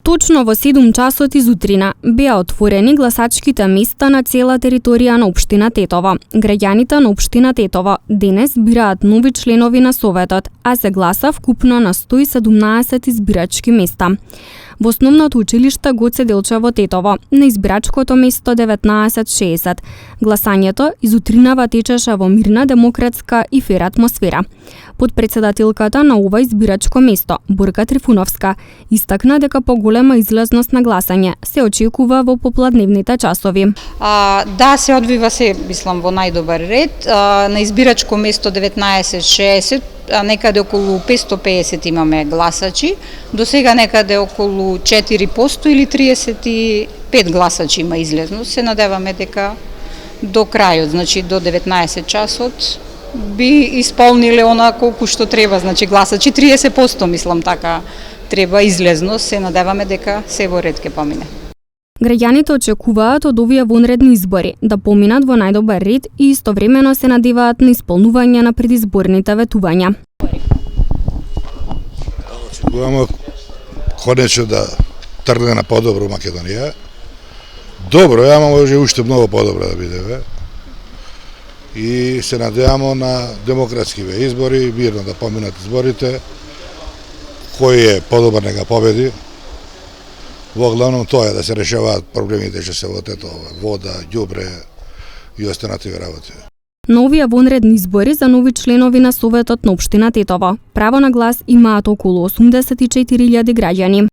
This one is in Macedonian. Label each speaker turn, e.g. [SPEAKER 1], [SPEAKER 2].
[SPEAKER 1] Точно во 7 часот изутрина беа отворени гласачките места на цела територија на општина Тетово. Граѓаните на општина Тетово денес бираат нови членови на Советот, а се гласа вкупно на 117 избирачки места. Во основното училиште Гоце Делчев во Тетово, на избирачкото место 1960. Гласањето изутринава течеше во мирна, демократска и фер атмосфера. Подпредседателката на ова избирачко место, Борка Трифуновска, истакна дека поголема излезност на гласање се очекува во попладневните часови.
[SPEAKER 2] Да, се одвива се, мислам, во најдобар ред. На избирачко место 1960 некаде околу 550 имаме гласачи. До сега некаде околу 4% или 35 гласачи има излезност. Се надеваме дека до крајот, значи до 19 часот, би исполниле она колку што треба, значи гласачи 30%, мислам така, треба излезност. Се надеваме дека се во ред ке помине.
[SPEAKER 1] Граѓаните очекуваат од овие вонредни избори да поминат во најдобар ред и истовремено се надеваат на исполнување на предизборните ветувања.
[SPEAKER 3] Очекуваме конечно да тргне на подобро Македонија. Добро, ама може уште многу подобро да бидеме. И се надеваме на демократски избори, мирно да поминат изборите. Кој е подобар нека победи. Во главном тоа е да се решаваат проблемите што се во Тетово, вода, ѓубре и останативи работи.
[SPEAKER 1] На овие вонредни избори за нови членови на Советот на општина Тетово право на глас имаат околу 84.000 граѓани.